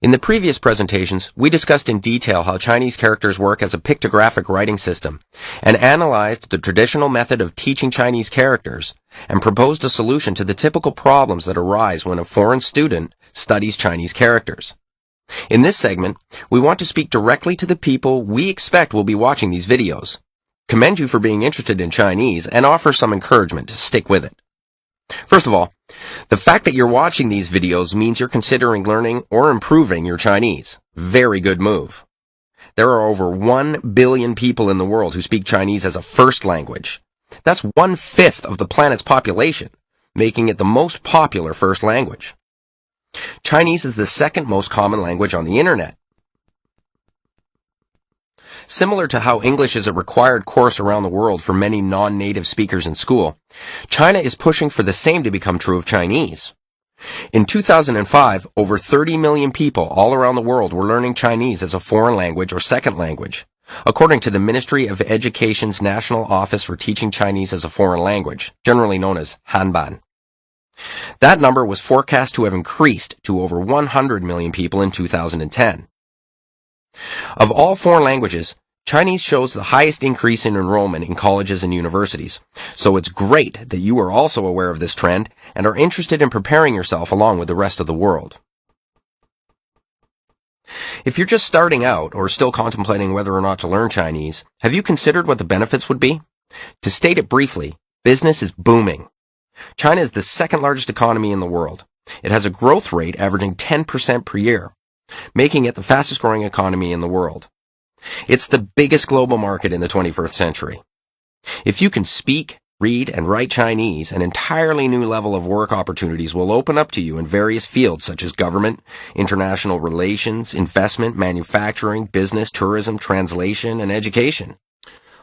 In the previous presentations, we discussed in detail how Chinese characters work as a pictographic writing system, and analyzed the traditional method of teaching Chinese characters, and proposed a solution to the typical problems that arise when a foreign student studies Chinese characters. In this segment, we want to speak directly to the people we expect will be watching these videos, commend you for being interested in Chinese, and offer some encouragement to stick with it. First of all, the fact that you're watching these videos means you're considering learning or improving your Chinese. Very good move. There are over 1 billion people in the world who speak Chinese as a first language. That's 1/5 of the planet's population, making it the most popular first language. Chinese is the second most common language on the internet. Similar to how English is a required course around the world for many non-native speakers in school, China is pushing for the same to become true of Chinese. In 2005, over 30 million people all around the world were learning Chinese as a foreign language or second language, according to the Ministry of Education's National Office for Teaching Chinese as a Foreign Language, generally known as Hanban. That number was forecast to have increased to over 100 million people in 2010. Of all foreign languages, Chinese shows the highest increase in enrollment in colleges and universities, so it's great that you are also aware of this trend and are interested in preparing yourself along with the rest of the world. If you're just starting out or still contemplating whether or not to learn Chinese, have you considered what the benefits would be? To state it briefly, business is booming. China is the second largest economy in the world. It has a growth rate averaging 10% per year, making it the fastest growing economy in the world. It's the biggest global market in the 21st century. If you can speak, read, and write Chinese, an entirely new level of work opportunities will open up to you in various fields such as government, international relations, investment, manufacturing, business, tourism, translation, and education.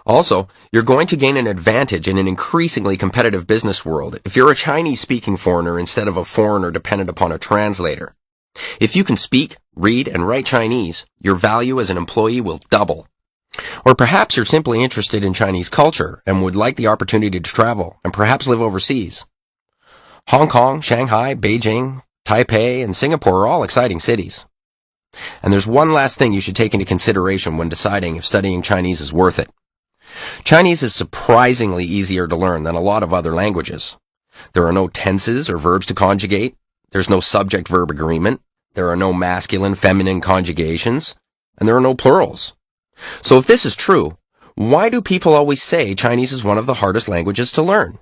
Also, you're going to gain an advantage in an increasingly competitive business world if you're a Chinese-speaking foreigner instead of a foreigner dependent upon a translator. If you can speak, read, and write Chinese, your value as an employee will double. Or perhaps you're simply interested in Chinese culture and would like the opportunity to travel and perhaps live overseas. Hong Kong, Shanghai, Beijing, Taipei, and Singapore are all exciting cities. And there's one last thing you should take into consideration when deciding if studying Chinese is worth it. Chinese is surprisingly easier to learn than a lot of other languages. There are no tenses or verbs to conjugate. There's no subject-verb agreement. There are no masculine-feminine conjugations. And there are no plurals. So if this is true, why do people always say Chinese is one of the hardest languages to learn?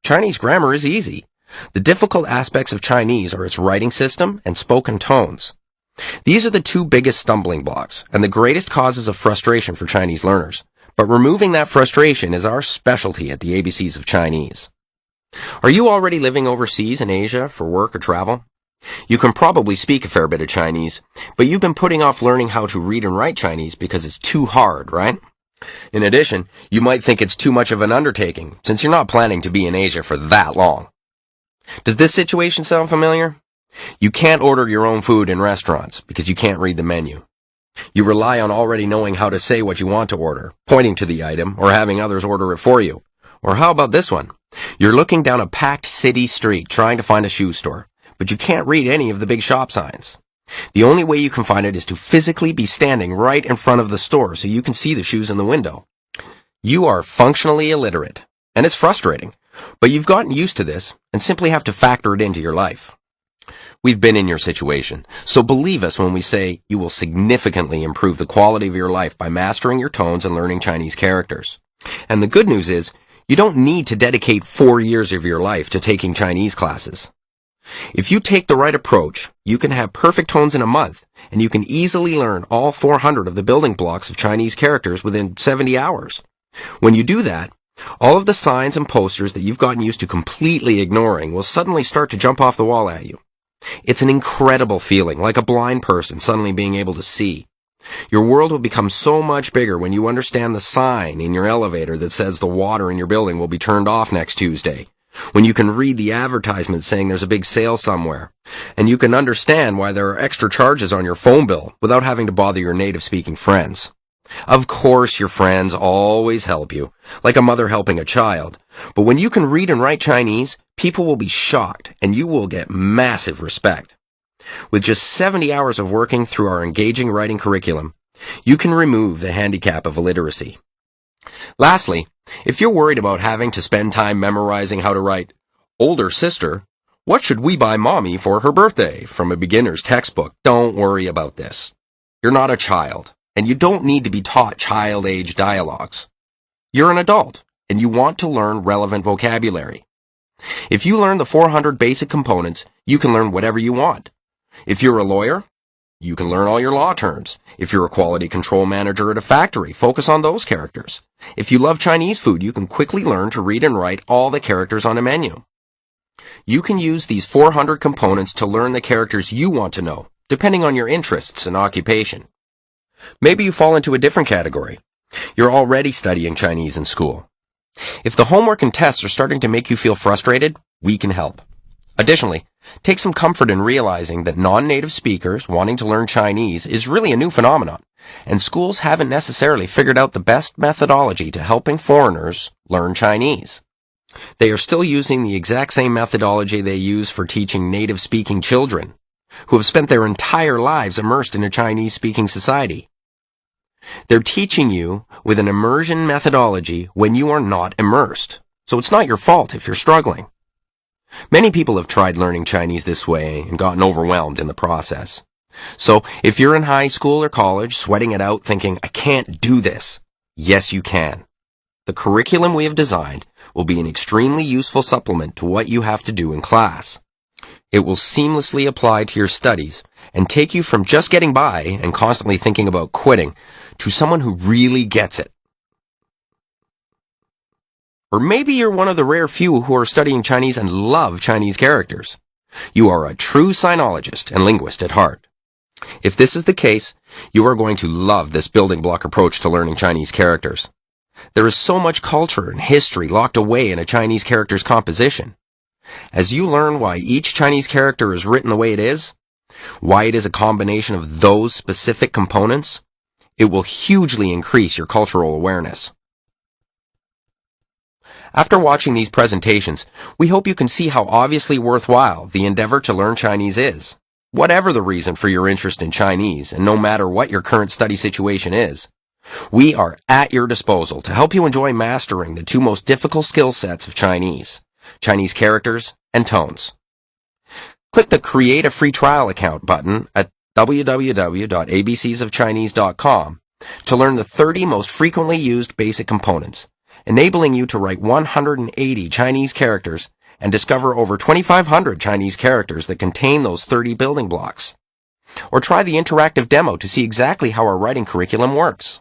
Chinese grammar is easy. The difficult aspects of Chinese are its writing system and spoken tones. These are the two biggest stumbling blocks and the greatest causes of frustration for Chinese learners. But removing that frustration is our specialty at the ABCs of Chinese. Are you already living overseas in Asia for work or travel? You can probably speak a fair bit of Chinese, but you've been putting off learning how to read and write Chinese because it's too hard, right? In addition, you might think it's too much of an undertaking since you're not planning to be in Asia for that long. Does this situation sound familiar? You can't order your own food in restaurants because you can't read the menu. You rely on already knowing how to say what you want to order, pointing to the item, or having others order it for you. Or how about this one? You're looking down a packed city street trying to find a shoe store, but you can't read any of the big shop signs. The only way you can find it is to physically be standing right in front of the store so you can see the shoes in the window. You are functionally illiterate, and it's frustrating, but you've gotten used to this and simply have to factor it into your life. We've been in your situation, so believe us when we say you will significantly improve the quality of your life by mastering your tones and learning Chinese characters. And the good news is, you don't need to dedicate 4 years of your life to taking Chinese classes. If you take the right approach, you can have perfect tones in a month, and you can easily learn all 400 of the building blocks of Chinese characters within 70 hours. When you do that, all of the signs and posters that you've gotten used to completely ignoring will suddenly start to jump off the wall at you. It's an incredible feeling, like a blind person suddenly being able to see. Your world will become so much bigger when you understand the sign in your elevator that says the water in your building will be turned off next Tuesday. When you can read the advertisement saying there's a big sale somewhere. And you can understand why there are extra charges on your phone bill without having to bother your native-speaking friends. Of course, your friends always help you, like a mother helping a child. But when you can read and write Chinese, people will be shocked and you will get massive respect. With just 70 hours of working through our engaging writing curriculum, you can remove the handicap of illiteracy. Lastly, if you're worried about having to spend time memorizing how to write, "Older sister, what should we buy mommy for her birthday?" from a beginner's textbook, don't worry about this. You're not a child, and you don't need to be taught child-age dialogues. You're an adult, and you want to learn relevant vocabulary. If you learn the 400 basic components, you can learn whatever you want. If you're a lawyer, you can learn all your law terms. If you're a quality control manager at a factory, focus on those characters. If you love Chinese food, you can quickly learn to read and write all the characters on a menu. You can use these 400 components to learn the characters you want to know, depending on your interests and occupation. Maybe you fall into a different category. You're already studying Chinese in school. If the homework and tests are starting to make you feel frustrated, we can help. Additionally, take some comfort in realizing that non-native speakers wanting to learn Chinese is really a new phenomenon, and schools haven't necessarily figured out the best methodology to helping foreigners learn Chinese. They are still using the exact same methodology they use for teaching native-speaking children, who have spent their entire lives immersed in a Chinese-speaking society. They're teaching you with an immersion methodology when you are not immersed, so it's not your fault if you're struggling. Many people have tried learning Chinese this way and gotten overwhelmed in the process. So if you're in high school or college sweating it out thinking, "I can't do this," yes, you can. The curriculum we have designed will be an extremely useful supplement to what you have to do in class. It will seamlessly apply to your studies and take you from just getting by and constantly thinking about quitting to someone who really gets it. Or maybe you're one of the rare few who are studying Chinese and love Chinese characters. You are a true sinologist and linguist at heart. If this is the case, you are going to love this building block approach to learning Chinese characters. There is so much culture and history locked away in a Chinese character's composition. As you learn why each Chinese character is written the way it is, why it is a combination of those specific components, it will hugely increase your cultural awareness. After watching these presentations, we hope you can see how obviously worthwhile the endeavor to learn Chinese is. Whatever the reason for your interest in Chinese, and no matter what your current study situation is, we are at your disposal to help you enjoy mastering the two most difficult skill sets of Chinese characters and tones. Click the Create a Free Trial Account button at www.abcsofchinese.com to learn the 30 most frequently used basic components, enabling you to write 180 Chinese characters and discover over 2,500 Chinese characters that contain those 30 building blocks. Or try the interactive demo to see exactly how our writing curriculum works.